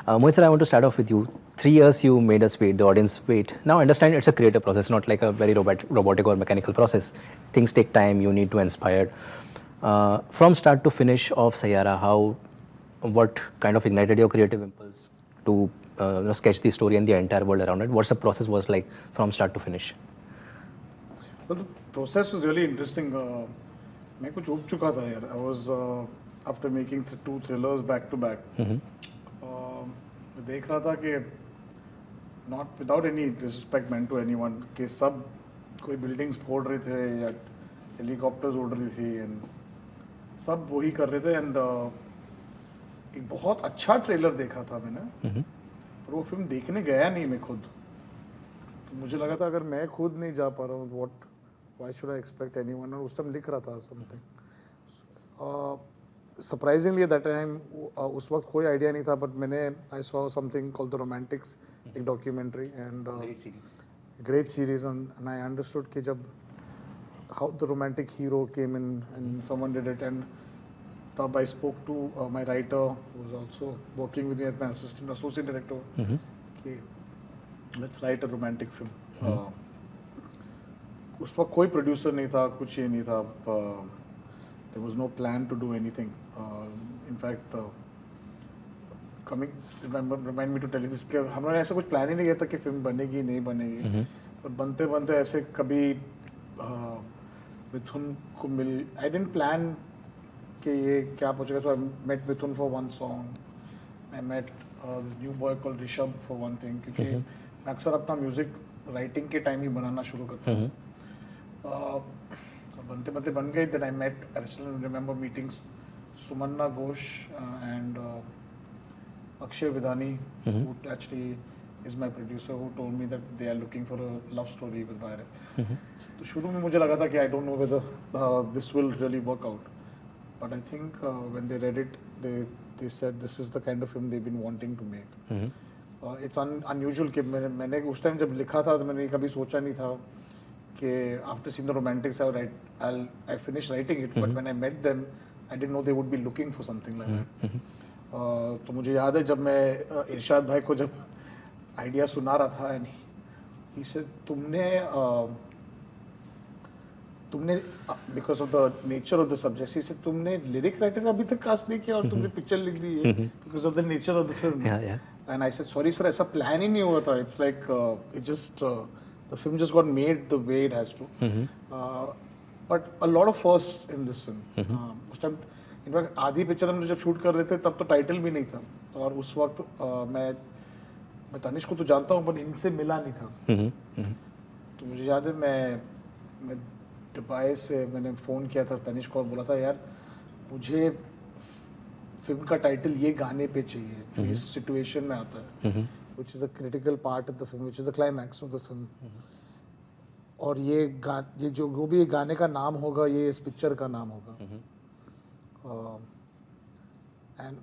Mohit sir, I want to start off with you. 3 years you made us wait, the audience wait. Now understand it's a creative process, not like a very robotic or mechanical process. Things take time, you need to inspire. From start to finish of Sayara, what kind of ignited your creative impulse to sketch the story and the entire world around it? What's the process was like from start to finish? Well, the process was really interesting. मैं कुछ उब चुका था यार. I was after making two thrillers back to back. मैं देख रहा था कि not without any disrespect meant to anyone कि सब कोई buildings फोड़ रहे थे या helicopters उड़ रही थी and सब वही कर रहे थे and एक बहुत अच्छा ट्रेलर देखा था मैंने पर वो फिल्म देखने गया नहीं मैं खुद. तो मुझे लगा था अगर मैं खुद नहीं जा पा रहा हूँ what why should I expect anyone. और उस टाइम लिख रहा था something. Surprisingly at that time उस वक्त कोई आइडिया नहीं था but मैंने I saw something called The Romantics, एक documentary and great series and I understood कि जब how the romantic hero came in and someone did it and तब I spoke to my writer who was also working with me as my associate director कि let's write a romantic film. उस वक्त कोई producer नहीं था, कुछ ये नहीं था. There was no plan to do anything. In fact, remind me to tell you this कि हमने ऐसा कुछ प्लान ही नहीं किया था कि फिल्म बनेगी नहीं बनेगी. पर बनते बनते ऐसे कभी मिथुन को I didn't plan कि ये क्या पूछेगा. So I met Mithun for one song. I met this new boy called Rishabh for one thing क्योंकि मैं अक्सर अपना म्यूजिक राइटिंग के टाइम ही बनाना शुरू करता हूँ. बनते बनते बन गए. Then I met, I still remember meeting Sumanna Ghosh and Akshay Vidani, who actually is my producer, who told me that they are looking for a love story with Bharat. तो शुरू में मुझे लगा था कि I don't know whether this will really work out. But I think when they read it, they said this is the kind of film they've been wanting to make. It's unusual कि मैंने उस time जब लिखा था तो मैंने कभी सोचा नहीं था कि after seeing The Romantics I finished writing it, but when I met them I didn't know they would be looking for something like that. तो मुझे याद है जब मैं इरशाद भाई को जब आइडिया सुना रहा था and he said तुमने because of the nature of the subject, he said तुमने lyric writer अभी तक कास्ट नहीं किया और तुमने पिक्चर लिख दी है because of the nature of the film. And I said sorry sir, ऐसा प्लान ही नहीं हुआ था. It's like it just the film just got made the way it has to. But a lot of firsts in this film. उस time in fact आधी picture हम जब shoot कर रहे थे तब तो टाइटल भी नहीं था और उस वक्त मैं तनिष्क को तो जानता हूँ पर इनसे मिला नहीं था. तो मुझे याद है मैं दुबई से मैंने फ़ोन किया था तनिष्क को और बोला था यार मुझे फिल्म का टाइटल ये गाने पे चाहिए जो इस सिचुएशन में आता है, which is a critical part of the film, which is the climax of the film. और ये जो भी गाने का नाम होगा ये इस पिक्चर का नाम होगा. And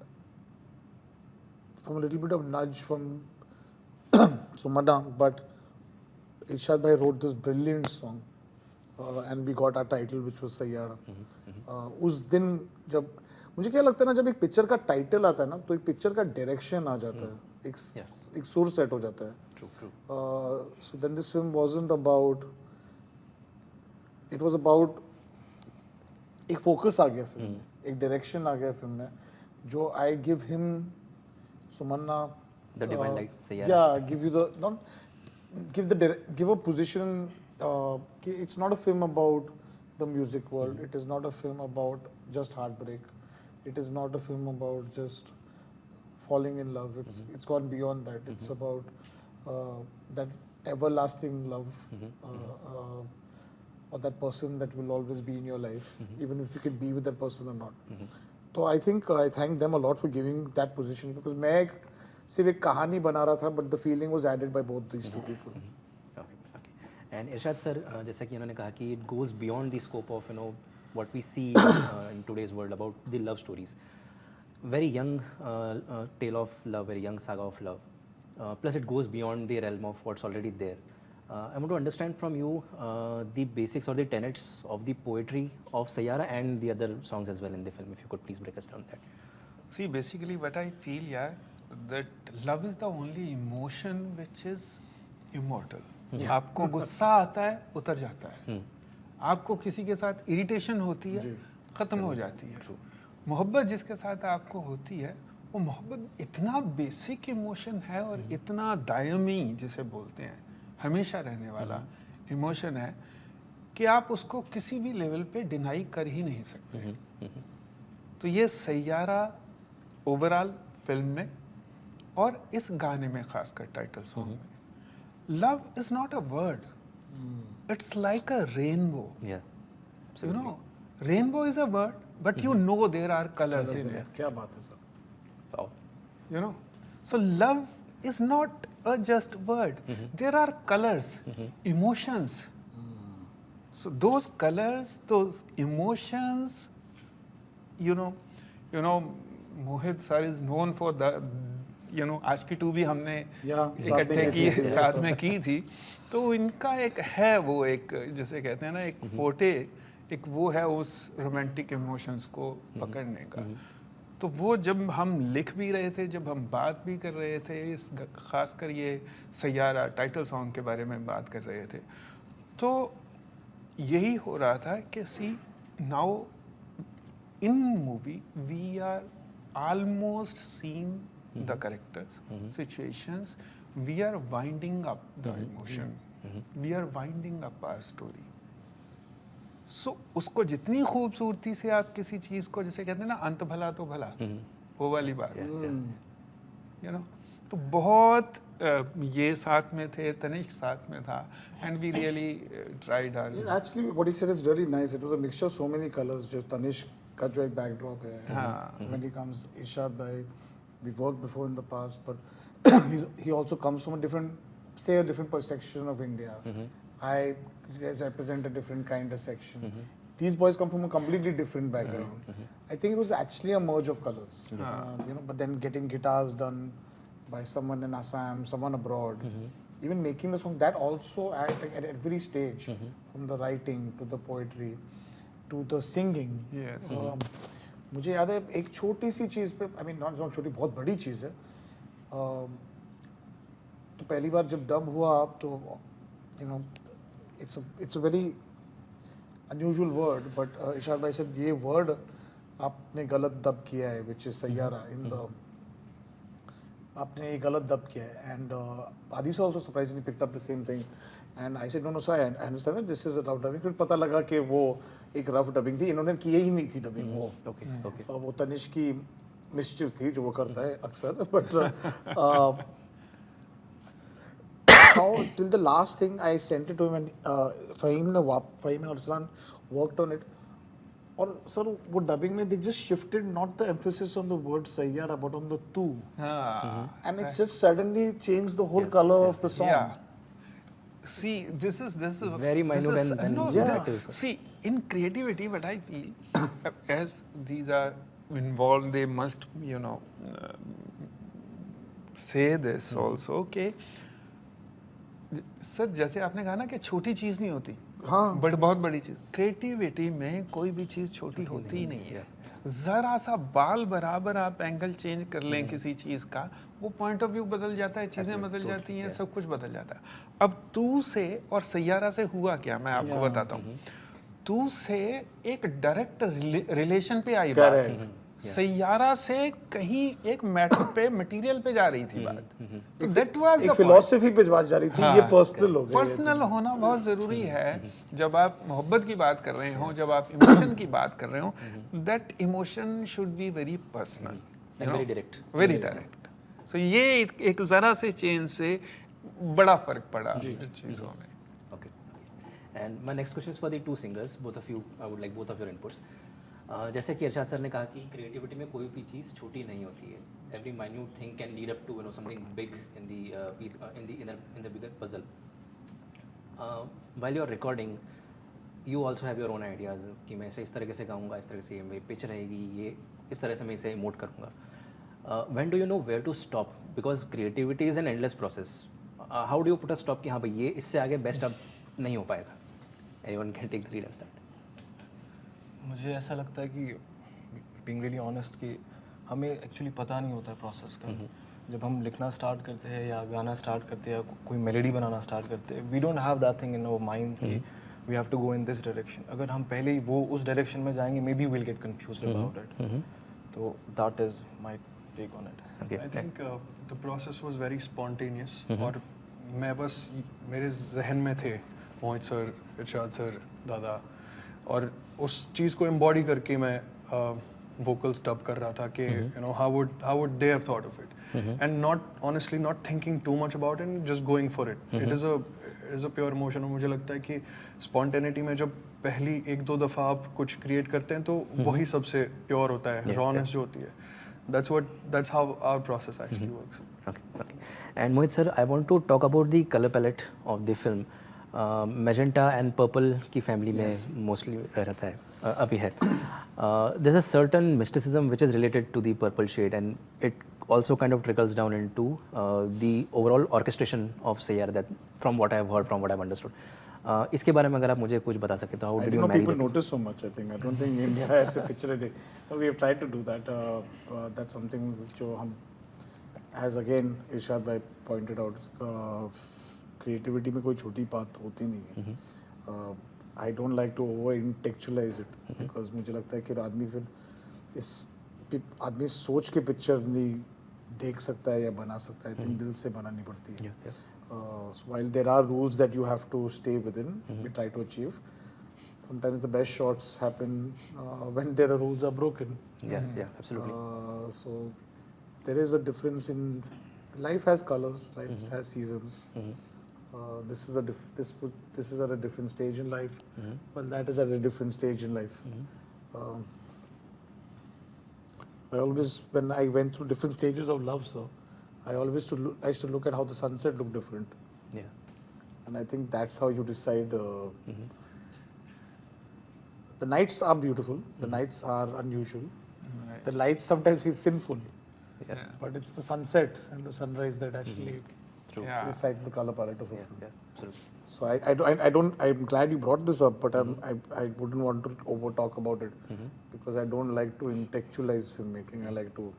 from a little bit of nudge from Sumanna, but Irshad bhai wrote this brilliant song and we got our title which was Sayyara. उस दिन जब मुझे क्या लगता है ना जब एक पिक्चर का टाइटल आता है ना तो एक पिक्चर का डायरेक्शन आ जाता है, एक सुर सेट हो जाता है. So then this film wasn't about, it was about एक फोकस आ गया फिल्म में, एक डायरेक्शन आ गया फिल्म में जो I give him Sumanna the divine light Sayyara. Yeah, give you the not give a position. It's not a film about the music world. It is not a film about just heartbreak. It is not a film about just falling in love. It's gone beyond that. It's about that everlasting love or that person that will always be in your life, even if you can be with that person or not. So I think I thank them a lot for giving that position because मैं सिर्फ एक कहानी बना रहा था, but the feeling was added by both these two people. And Irshad sir, जैसा कि उन्होंने कहा कि it goes beyond the scope of what we see in today's world about the love stories. Very young tale of love, very young saga of love. Plus it goes beyond the realm of what's already there. I want to understand from you the basics or the tenets of the poetry of Sayyara and the other songs as well in the film. If you could please break us down that. See, basically what I feel, that love is the only emotion which is immortal. आपको गुस्सा आता है, उतर जाता है. आपको किसी के साथ इरिटेशन होती है, खत्म हो जाती है. मोहब्बत जिसके साथ आपको होती है, वो मोहब्बत इतना बेसिक इमोशन है और इतना दायमी जिसे बोलते हैं, हमेशा रहने वाला इमोशन है कि आप उसको किसी भी लेवल पे डिनाई कर ही नहीं सकते. तो ये सैयारा ओवरऑल फिल्म में और इस गाने में खासकर टाइटल सॉन्ग में, love is not a word, it's like a rainbow. Yeah. You know, rainbow is a word, but you know there are colors in it. क्या बात है sir. Wow. You know, so love is not a just word. There are colors, emotions. So those colors, those emotions, you know, Mohit sir is known for the, आशिकी 2 भी हमने इकट्ठे की, साथ में की थी. तो इनका एक है वो एक जैसे कहते हैं ना एक फोटे, एक वो है उस रोमांटिक इमोशंस को पकड़ने का. तो वो जब हम लिख भी रहे थे, जब हम बात भी कर रहे थे, इस खासकर ये सैयारा टाइटल सॉन्ग के बारे में बात कर रहे थे, तो यही हो रहा था कि see now in movie we are almost seeing the characters, situations, we are winding up the emotion, we are winding up our story. So उसको जितनी खूबसूरती से आप किसी चीज को, जैसे कहते हैं ना अंत भला तो भला, वो वाली बात, यू नो. तो बहुत ये साथ में थे, तनिष्क साथ में था, and we really tried our. Actually, what he said is really nice. It was a mixture of so many colors. जो तनिष्क का जो एक backdrop है. When he comes, Irshad bhai, we worked before in the past, but he also comes from a different section of India. I represent a different kind of section. These boys come from a completely different background. I think it was actually a merge of colors. But then getting guitars done by someone in Assam, someone abroad, even making the song, that also at every stage, from the writing to the poetry to the singing. Yes. मुझे याद है एक छोटी सी चीज़ पे, I mean not छोटी, बहुत बड़ी चीज़ है. तो पहली बार जब डब हुआ तो it's a very unusual word, but इरशाद भाई said ये word आपने गलत दब किया है, which is Saiyaara in the, आपने ये गलत दब किया है. And Adisa also surprisingly picked up the same thing, and I said no sir, I understand that this is a rough dubbing. फिर पता लगा कि वो एक रफ डबिंग थी, इन्होंने की ही नहीं थी डबिंग. वो वो तनिष्क की मिस्चिफ थी जो वो करता है अक्सर. But how till the last thing I sent it to him, and Fahim and Arslan worked on it. और सर वो डबिंग में they just shifted not the emphasis on the word Saiyaara but on the tu, and it's just suddenly changed the whole color of the song. Yeah. See, this is Very minute and no, yeah. See, in creativity, what I feel, as these are involved, they must, say this also, okay. Sir जैसे आपने कहा ना कि छोटी चीज़ नहीं होती, हाँ, but बहुत बड़ी चीज़. क्रिएटिविटी में कोई भी चीज़ छोटी होती ही नहीं है. ज़रा सा बाल बराबर आप एंगल चेंज कर लें किसी चीज़ का, वो पॉइंट ऑफ व्यू बदल जाता है, चीज़ें बदल जाती हैं, सब कुछ बदल जाता है. अब तू से और सैयारा से हुआ क्या, मैं आपको बताता हूँ. तू से एक डायरेक्ट रिलेशन पे आई बात, सैयारा से कहीं एक मैटर पे, मटेरियल पे जा रही थी बात. तो दैट वाज एक फिलॉसफी पे बात जा रही थी. ये पर्सनल हो गया. पर्सनल होना बहुत ज़रूरी है जब आप मोहब्बत की बात कर रहे हो, जब आप इमोशन की बात कर रहे हो. That emotion should be very personal, very direct. So ये एक ज़रा से चेंज से बड़ा फर्क पड़ा चीज़ों में. Okay. And my next question is for the two singers, both of you. I would like both of your inputs. जैसे कि इरशाद सर ने कहा कि क्रिएटिविटी में कोई भी चीज़ छोटी नहीं होती है. Every minute thing can lead up to something big in the piece, in the bigger puzzle. While you are recording, you also have your own ideas कि मैं इसे इस तरह से गाऊंगा, इस तरह से ये मेरी पिच रहेगी, ये इस तरह से मैं इसे इमोट करूँगा. When do you know where to stop, because creativity is an endless process. How do you put a stop कि हाँ भाई ये इससे आगे बेस्ट अब नहीं हो पाएगा. Anyone can take the lead. Start. मुझे ऐसा लगता है कि बीइंग रियली ऑनेस्ट कि हमें एक्चुअली पता नहीं होता है प्रोसेस का. जब हम लिखना स्टार्ट करते हैं या गाना स्टार्ट करते हैं या कोई मेलोडी बनाना स्टार्ट करते हैं, we don't have that thing in our mind कि we have to go in this direction. अगर हम पहले ही वो उस डायरेक्शन में जाएंगे, maybe will get confused about it. तो that is my take on it. Okay. I think the process was very spontaneous. और मैं बस मेरे जहन में थे मोहित सर, इरशाद सर, दादा, और उस चीज़ को embody करके मैं vocals dub कर रहा था कि you know how would they have thought of it, and not thinking too much about it and just going for it. It is a pure emotion. और मुझे लगता है कि spontaneity में जब पहली एक दो दफ़ा आप कुछ create करते हैं तो वही सबसे pure होता है, rawness जो होती है. That's how our process actually works. Okay. And Mohit sir, I want to talk about the color palette of the film. Magenta and purple की family में mostly रहता है, अभी है. There's a certain mysticism which is related to the purple shade, and it also kind of trickles down into the overall orchestration of Sayyar, that from what I've heard, from what I've understood. इसके बारे में अगर आप मुझे कुछ बता सके तो how did you marry people that? notice so much. I don't think India has a picture. We have tried to do that. That's something which हम, as again Irshad bhai pointed out, creativity में कोई छोटी बात होती नहीं है. I don't like to over intellectualize it because मुझे लगता है कि आदमी फिर आदमी सोच के पिक्चर नहीं देख सकता है या बना सकता है. I think दिल से बनानी पड़ती है. So while there are rules that you have to stay within, we try to achieve. Sometimes the best shots happen when the rules are broken. Yeah, absolutely. So there is a difference in life. Has colors, life has seasons. This is at a different stage in life. Well, that is at a different stage in life. I always, when I went through different stages of love, so I used to look at how the sunset looked different. Yeah. And I think that's how you decide. The nights are beautiful. The nights are unusual. Right. The lights sometimes feel sinful. Yeah. But it's the sunset and the sunrise that actually True. Yeah. decides the color palette of a Yeah, film. absolutely. So I'm glad you brought this up, but I wouldn't want to over talk about it because I don't like to intellectualize filmmaking. I like to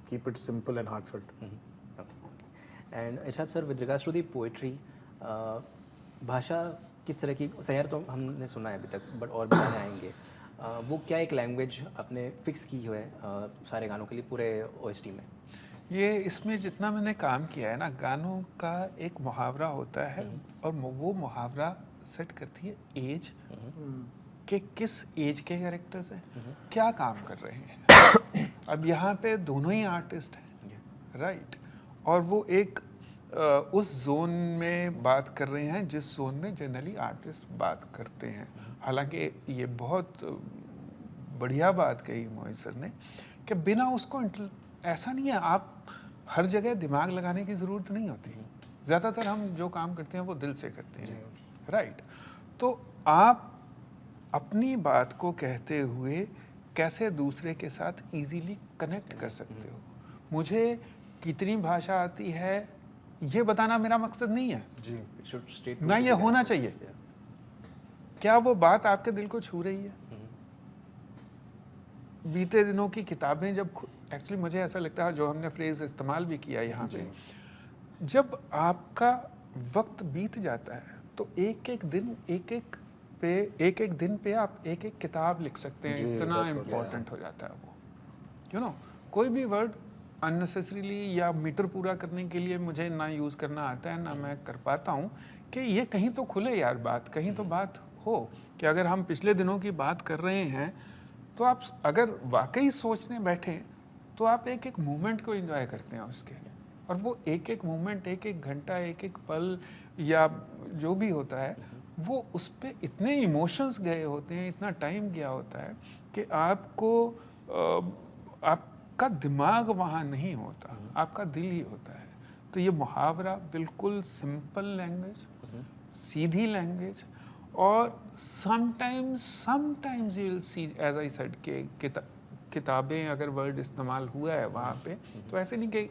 keep it simple and heartfelt. Okay. And Irshad sir, with regards to the poetry, भाषा किस तरह की, सैयार तो हमने सुना है अभी तक, बट और भी गाने आएंगे. वो क्या एक लैंग्वेज आपने फिक्स की है सारे गानों के लिए पूरे OST में? ये इसमें जितना मैंने काम किया है ना, गानों का एक मुहावरा होता है और वो मुहावरा सेट करती है एज कि किस एज के कैरेक्टर्स हैं, क्या काम कर रहे हैं. अब यहाँ पे दोनों ही आर्टिस्ट हैं, राइट, और वो एक उस जोन में बात कर रहे हैं जिस जोन में जनरली आर्टिस्ट बात करते हैं. हालांकि ये बहुत बढ़िया बात कही मोहित सर ने कि बिना उसको ऐसा नहीं है, आप हर जगह दिमाग लगाने की ज़रूरत नहीं होती. ज़्यादातर हम जो काम करते हैं वो दिल से करते हैं, राइट. तो आप अपनी बात को कहते हुए कैसे दूसरे के साथ इजीली कनेक्ट कर सकते हो. मुझे कितनी भाषा आती है ये बताना मेरा मकसद नहीं है जी. It should stay ना, ये होना चाहिए. क्या वो बात आपके दिल को छू रही है? बीते दिनों की किताबें जब एक्चुअली मुझे ऐसा लगता है, जो हमने फ्रेज इस्तेमाल भी किया यहाँ पे, जब आपका वक्त बीत जाता है तो एक एक दिन पे आप एक एक किताब लिख सकते हैं. इतना इम्पोर्टेंट हो जाता है वो. यू नो, कोई भी वर्ड अननेसेसरीली या मीटर पूरा करने के लिए मुझे ना यूज़ करना आता है, ना मैं कर पाता हूँ कि ये कहीं तो खुले यार बात, कहीं तो बात हो कि अगर हम पिछले दिनों की बात कर रहे हैं तो आप अगर वाकई सोचने बैठे तो आप एक एक मोमेंट को एंजॉय करते हैं उसके, और वो एक एक मोमेंट, एक एक घंटा, एक एक पल या जो भी होता है, वो उस पर इतने इमोशंस गए होते हैं, इतना टाइम गया होता है कि आपको आपका दिमाग वहाँ नहीं होता, आपका दिल ही होता है. तो ये मुहावरा बिल्कुल सिंपल लैंग्वेज, सीधी लैंग्वेज, और sometimes you will see, as I said, के किताबें अगर वर्ड इस्तेमाल हुआ है वहाँ पे, तो ऐसे नहीं कि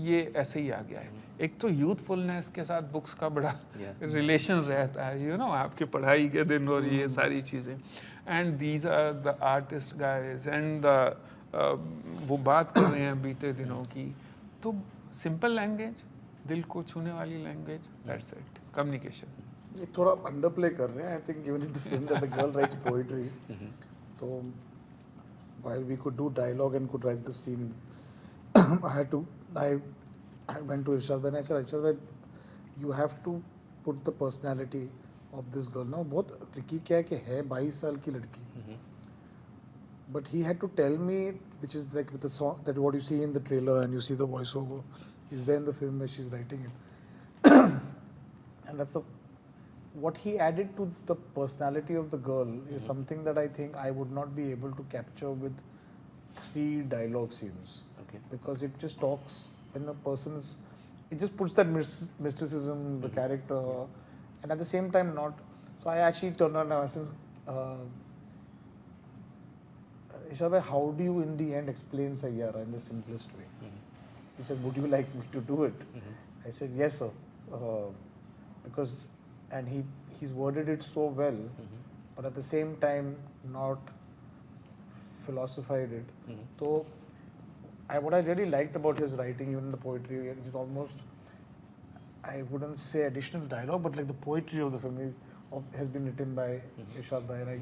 ये ऐसे ही आ गया है. एक तो यूथफुलनेस के साथ बुक्स का बड़ा रिलेशन रहता है, यू नो, आपकी पढ़ाई के दिन और ये सारी चीज़ें. And these are the artist guys and the वो बात कर रहे हैं बीते दिनों की, तो सिंपल लैंग्वेज, दिल को छूने वाली लैंग्वेज, दैट्स इट, कम्युनिकेशन. ये थोड़ा अंडरप्ले कर रहे हैं. I think even in the film that the girl writes poetry. So while we could do dialogue and could write the scene, I went to Irshad and I said, Irshad, you have to put the personality of this girl. Now बहुत tricky क्या है 22 साल की लड़की. But he had to tell me, which is like with the song, that what you see in the trailer and you see the voiceover is there in the film where she's writing it. And that's what he added to the personality of the girl is something that I think I would not be able to capture with 3 dialogue scenes. Okay. Because it just talks when a person is, it just puts that mysticism, the character, and at the same time not. So I actually turned around and I said, Isha, how do you in the end explain Sayyara in the simplest way? He said, would you like me to do it? I said, yes, sir. Because, and he's worded it so well, but at the same time not philosophized it. So, what I really liked about his writing, even the poetry, it's almost, I wouldn't say additional dialogue, but like the poetry of the film has been written by Irshad Bhai. And I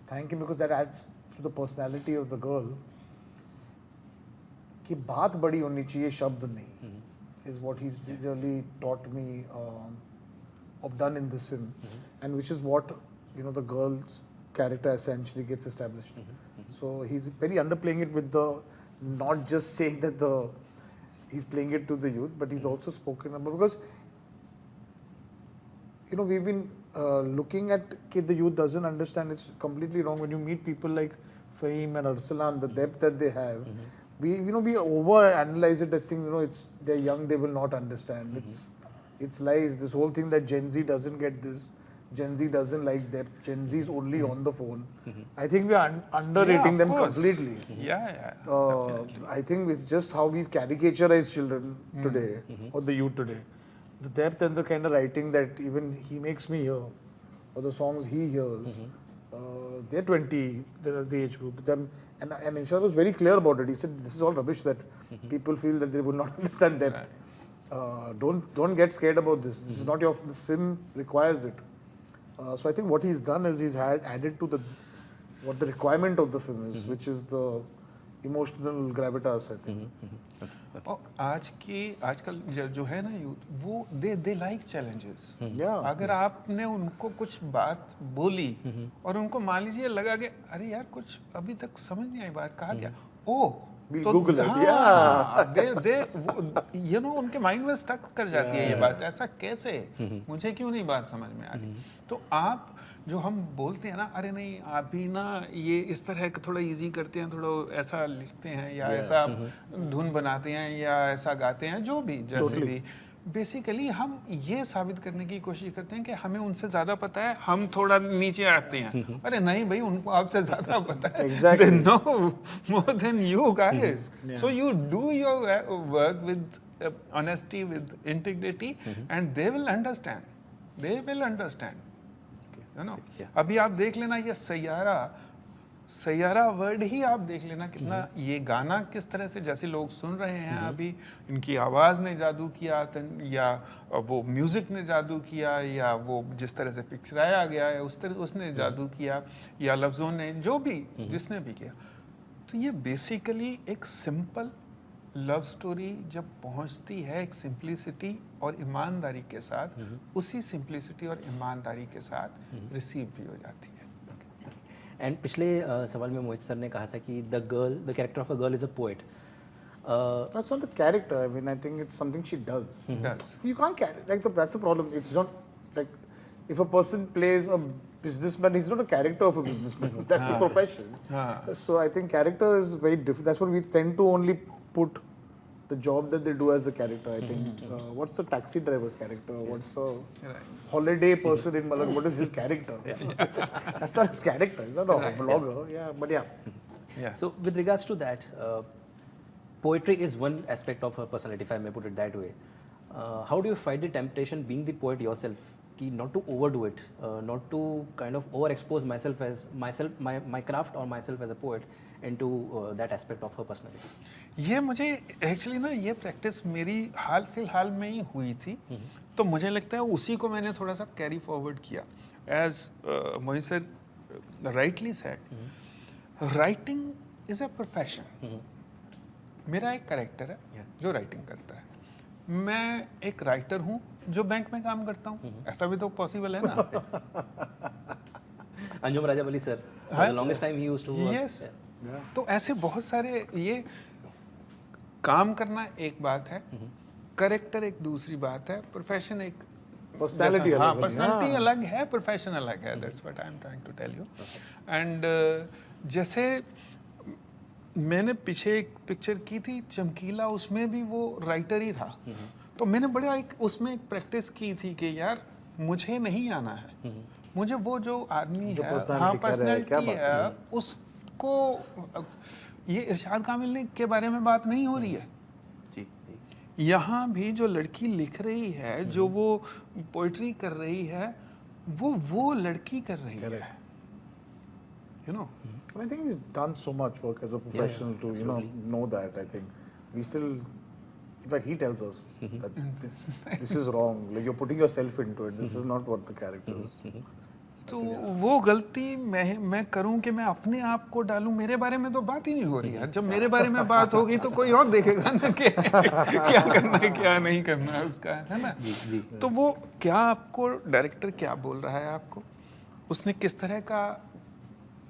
thank him because that adds to the personality of the girl. कि बात बड़ी होनी चाहिए, शब्द नहीं, is what he's really taught me or done in this film, and which is what the girl's character essentially gets established. So he's very underplaying it with the not just saying that he's playing it to the youth, but he's also spoken about, because we've been looking at the youth doesn't understand. It's completely wrong when you meet people like Fahim and Arsalan, the depth that they have. We over analyze it as things, they're young, they will not understand. It's lies. This whole thing that Gen Z doesn't get this, Gen Z doesn't like depth, Gen Z is only on the phone. I think we are underrating them completely. Yeah. I think it's just how we've caricaturized children today, or the youth today. The depth and the kind of writing that even he makes me hear, or the songs he hears, they're 20, they're the age group. And Irshad was very clear about it. He said, this is all rubbish that people feel that they will not understand depth. Don't get scared about this. This is not this film requires it. So I think what he's done is he's added to what the requirement of the film is, which is the emotional gravitas, I think. और आजकल जो है ना youth, वो they like challenges. अगर आपने उनको कुछ बात बोली और उनको मान लीजिए लगा कि अरे यार कुछ अभी तक समझ नहीं आई बात, कहा क्या, तो Google it. उनके माइंड में स्टक कर जाती है ये बात, ऐसा कैसे, मुझे क्यों नहीं बात समझ में आ रही. तो आप जो हम बोलते हैं ना, अरे नहीं आप भी ना ये इस तरह थोड़ा इजी करते हैं, थोड़ा ऐसा लिखते हैं या ऐसा धुन बनाते हैं या ऐसा गाते हैं, जो भी जैसे भी, बेसिकली हम ये साबित करने की कोशिश करते हैं कि हमें उनसे ज्यादा पता है, हम थोड़ा नीचे आते हैं. अरे नहीं भाई, उनको आपसे ज्यादा पता है. They know more than you guys. So you do your work with honesty, with integrity, and they will understand. They will understand. अभी आप देख लेना ये सैयारा वर्ड ही आप देख लेना कितना, ये गाना किस तरह से जैसे लोग सुन रहे हैं अभी, इनकी आवाज़ ने जादू किया या वो म्यूज़िक ने जादू किया या वो जिस तरह से पिक्चराया गया है उसने जादू किया या लफ्ज़ों ने, जो भी जिसने भी किया. तो ये बेसिकली एक सिंपल लव स्टोरी जब पहुंचती है एक सिंप्लिसिटी और ईमानदारी के साथ, उसी सिंप्लिसिटी और ईमानदारी के साथ रिसीव भी हो जाती है. एंड पिछले सवाल में मोहित सर ने कहा था कि the character of a girl is a poet. That's not the character. I mean, I think it's something she does. You can't carry, that's the problem. It's not like if a person plays a businessman, he's not a character of a businessman. That's a profession. So I think character is very different. That's what we tend to only put the job that they do as the character. I think what's a taxi driver's character? What's a holiday person in Malang? What is his character? That's not his character. He's not a blogger. Yeah, but yeah. So with regards to that, poetry is one aspect of her personality, if I may put it that way. How do you fight the temptation, being the poet yourself, कि not to overdo it, not to kind of overexpose my craft or myself as a poet into that aspect of her personality. ये मुझे actually ना ये practice मेरी फिलहाल में ही हुई थी, तो मुझे लगता है उसी को मैंने थोड़ा सा कैरी फॉरवर्ड किया. As Mohit sir rightly said, writing is a profession. मेरा एक कैरेक्टर है जो राइटिंग करता है. मैं एक राइटर हूँ जो बैंक में काम करता हूँ. ऐसा भी तो पॉसिबल है ना. Anjum राजावली sir, for the longest time he used to work. Yes. तो ऐसे बहुत सारे, ये काम करना एक बात है, करेक्टर एक दूसरी बात है, प्रोफेशन एक Personality अलग है, पर्सनालिटी हाँ। अलग है, प्रोफेशन अलग है. That's what I am trying to tell you. And जैसे मैंने पीछे एक पिक्चर की थी चमकीला, उसमें भी वो राइटर ही था. तो मैंने बड़ा उसमें एक प्रैक्टिस की थी कि यार मुझे नहीं आना है, मुझे वो जो आदमी जो है, personality हाँ कर रहा है, क्या पर्सनैलिटी बात है, उसको, ये इरशाद कामिल ने के बारे में बात नहीं हो रही है. जी. यहाँ भी जो लड़की लिख रही है, जो वो पोइट्री कर रही है, वो लड़की कर रही है. You know, And I think he's done so much work as a professional to know that. I think we still, in fact, he tells us that this is wrong. Like you're putting yourself into it. This is not what the character is. तो वो गलती मैं करूं कि मैं अपने आप को डालूं. मेरे बारे में तो बात ही नहीं हो रही है. जब मेरे बारे में बात होगी तो कोई और देखेगा ना कि क्या करना है क्या नहीं करना है उसका, है ना. तो वो क्या आपको डायरेक्टर क्या बोल रहा है आपको, उसने किस तरह का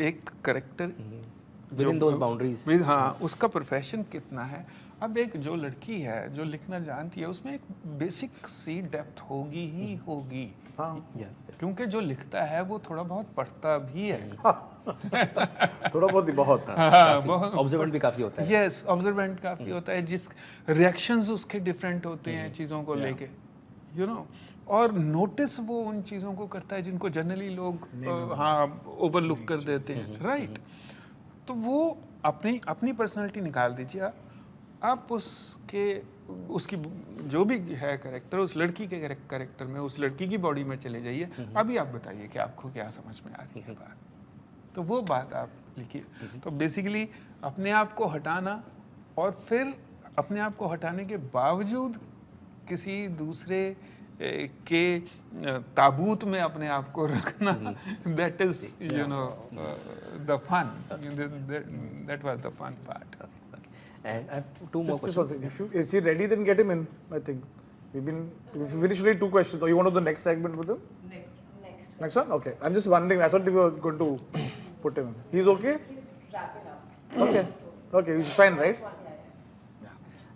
एक करेक्टर Within those boundaries. हाँ, उसका प्रोफेशन कितना है. अब एक जो लड़की है जो लिखना जानती है, उसमें एक बेसिक सी डेप्थ होगी ही होगी. Yeah. क्योंकि जो लिखता है वो थोड़ा बहुत पढ़ता भी है. थोड़ा बहुत ही बहुत. हाँ, बहुत Observant भी काफी होता है. यस, ऑब्जर्वेंट काफी होता है. जिस रिएक्शंस उसके डिफरेंट होते हैं चीज़ों को लेके, यू नो, और नोटिस वो उन चीज़ों को करता है जिनको जनरली लोग हाँ ओवरलुक कर देते हैं. राइट. तो वो अपनी पर्सनालिटी निकाल दीजिए आप उसकी जो भी है कैरेक्टर, उस लड़की के कैरेक्टर में, उस लड़की की बॉडी में चले जाइए. अभी आप बताइए कि आपको क्या समझ में आ रही है बात. तो वो बात आप लिखिए. तो बेसिकली अपने आप को हटाना, और फिर अपने आप को हटाने के बावजूद किसी दूसरे के ताबूत में अपने आप को रखना, that is you know the fun. That was the fun part. And I have two more Just one questions. second. Is he ready? Then get him in. I think we finished only 2 questions. Or you want to do the next segment with him? Next one? Okay. I'm just wondering. I thought we were going to put him in. He's okay? He's wrapping up. Okay. Okay. He's fine, right?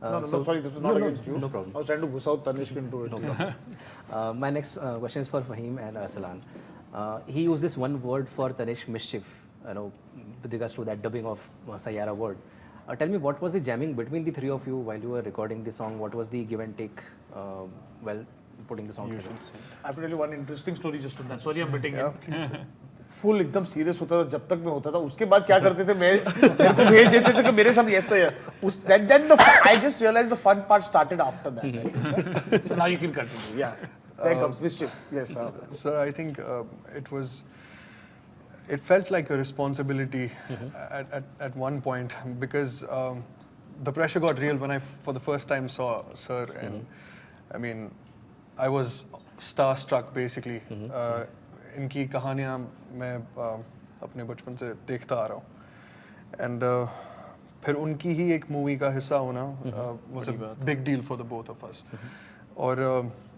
No, So- sorry. This was not against you. no problem. I was trying to push out Tanishq into it. My next question is for Fahim and Arsalan. He used this one word for Tanishq, mischief, with regards to that dubbing of Sayyara word. Tell me, what was the jamming between the three of you while you were recording the song? What was the give and take while putting the song together? I have to tell you one interesting story just on that. Sorry, I'm betting him. Full एकदम serious होता था जब तक मैं होता था. उसके बाद क्या करते थे, मेरे को भेज देते थे कि मेरे साथ ऐसा है. Then I just realized the fun part started after that. I think. So now you can continue. Yeah. There comes mischief. Yes. Sir, I think it felt like a responsibility at one point, because the pressure got real when I for the first time saw Sir, and I mean I was starstruck basically. इनकी कहानियाँ मैं अपने बचपन से देखता आ रहा हूँ, and फिर उनकी ही एक मूवी का हिस्सा होना was a big deal for the both of us. और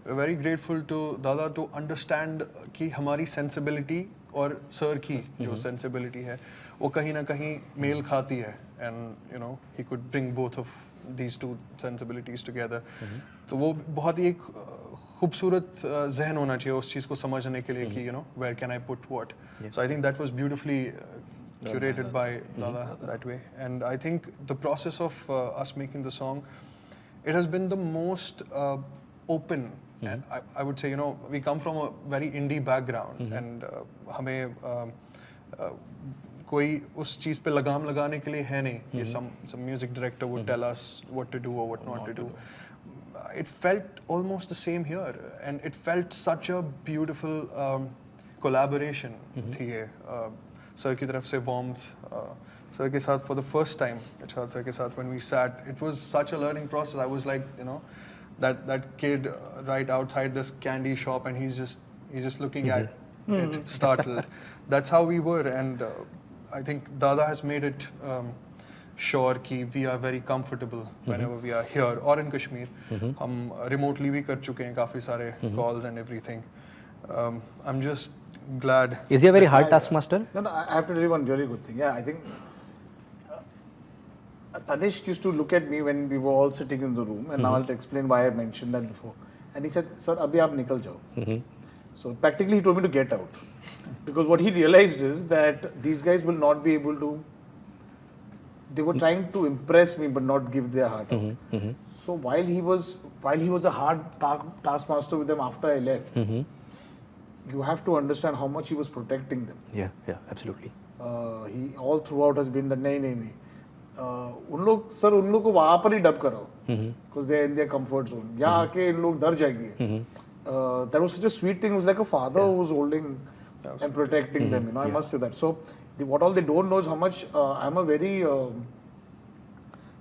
वेरी ग्रेटफुल टू दादा टू अंडरस्टैंड कि हमारी सेंसिबिलिटी और सर की जो सेंसिबिलिटी है वो कहीं ना कहीं मेल खाती है, and you know he could bring both of these two sensibilities together. तो वो बहुत ही एक खूबसूरत जहन होना चाहिए उस चीज़ को समझने के लिए कि you know where can I put what. So I think that was beautifully curated by Dada that way, and I think the process of us making the song, it has been the most open. And I would say, you know, we come from a very indie background, and हमें कोई उस चीज़ पे लगाम लगाने के लिए है नहीं. ये some music director would tell us what to do or what not to do. it felt almost the same here, and it felt such a beautiful collaboration थी ये सर की तरफ से warmth सर के साथ for the first time Irshad sir के साथ when we sat, it was such a learning process. I was like, you know, that kid right outside this candy shop, and he's just looking at it startled. That's how we were, and I think Dada has made it sure कि we are very comfortable whenever we are here or in Kashmir. हम remotely भी कर चुके हैं काफी सारे calls and everything. I'm just glad. Is he a very hard taskmaster? No, I have to tell you one really good thing. Yeah, I think Tanishq used to look at me when we were all sitting in the room, and now I'll explain why I mentioned that before. And he said, "Sir, abhi aap nikal jao." So practically he told me to get out, because what he realized is that these guys will not be able to. They were trying to impress me, but not give their heart out. So while he was a hard taskmaster with them after I left, you have to understand how much he was protecting them. Yeah, absolutely. He all throughout has been the नहीं उन लोग को वहाँ पर ही dub कराओ because they are in their comfort zone. यहाँ आके इन लोग डर जाएंगे. That was such a sweet thing. It was like a father who was holding and protecting them. You know, I must say that. So what all they don't know is how much I'm a very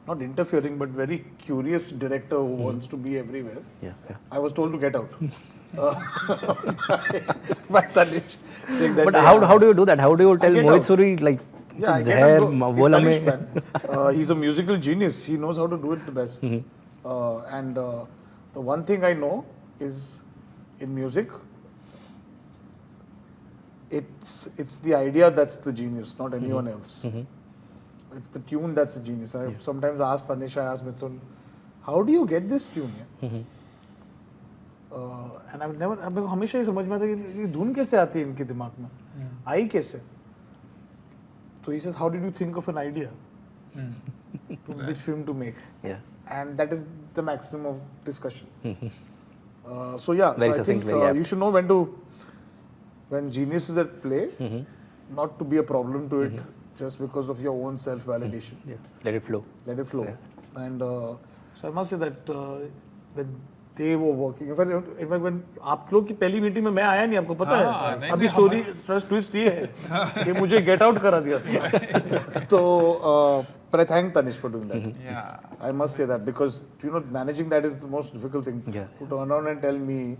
not interfering but very curious director who wants to be everywhere. Yeah. I was told to get out. By Tanishq saying that. But how do you do that? How do you tell get Mohit out. Suri like? Yeah, I Zahar, get and go. bola It's mein- Tanishq, man. He's a musical genius. He knows how to do it the best. And the one thing I know is in music, it's the idea that's the genius, not anyone else. It's the tune that's the genius. I sometimes ask Tanishq, I ask Mithun, how do you get this tune? And I've never, हमेशा ये समझ में आता कि ये धुन कैसे आती है इनके दिमाग में, आई कैसे? So he says, how did you think of an idea? To which film to make? Yeah. And that is the maximum of discussion. So yeah, Very so I succinct, think very apt. you should know when genius is at play, not to be a problem to it just because of your own self-validation. Yeah. Let it flow. Let it flow. Yeah. And so I must say that when they were working, in fact when आप लोग की पहली meeting में मैं आया नहीं, आपको पता है? अभी स्टोरी ट्विस्ट ये है कि मुझे गेट आउट करा दिया था. तो but I thank Tanishq for doing that. Yeah. I must say that because you know managing that is the most difficult thing. Yeah. To turn around and tell me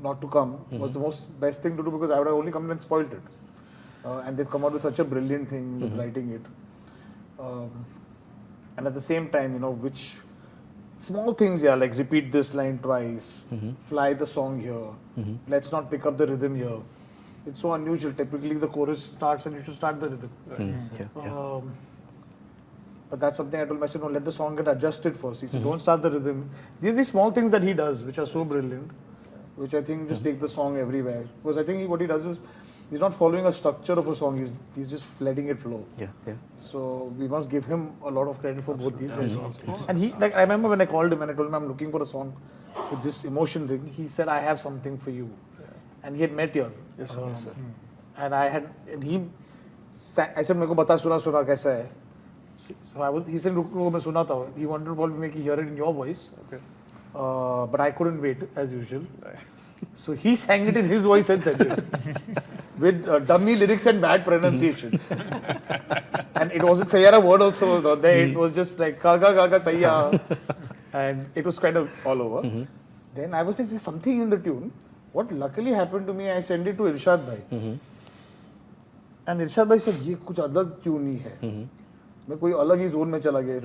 not to come was the most best thing to do, because I would have only come and spoiled it. And they've come out with such a brilliant thing with writing it. And at the same time, you know, which small things, yeah, like repeat this line twice, fly the song here, let's not pick up the rhythm here. It's so unusual. Typically, the chorus starts and you should start the rhythm. Yeah. But that's something I told myself, no, let the song get adjusted first. He said, don't start the rhythm. These are the small things that he does, which are so brilliant, which I think just take the song everywhere. Because I think what he does is, he's not following a structure of a song, he's just letting it flow. Yeah. So we must give him a lot of credit for both these songs. And he, like, I remember when I called him and I told him I'm looking for a song with this emotion thing, he said, I have something for you. And he had met you. Yes, sir. And I said, मेरे को बता सुना कैसा है. So he said, रुक मैं सुनाता हूँ. He wanted to probably make you hear it in your voice. Okay. But I couldn't wait as usual. So he sang it in his voice and sent it with dummy lyrics and bad pronunciation. And it wasn't Sayyara word also. There it was just like Kaga Sayya, and it was kind of all over. Then I was like, there's something in the tune. What luckily happened to me, I sent it to Irshad Bhai. And Irshad Bhai said, ये कुछ अलग tune ही है. मैं कोई अलग ही zone में चला गया.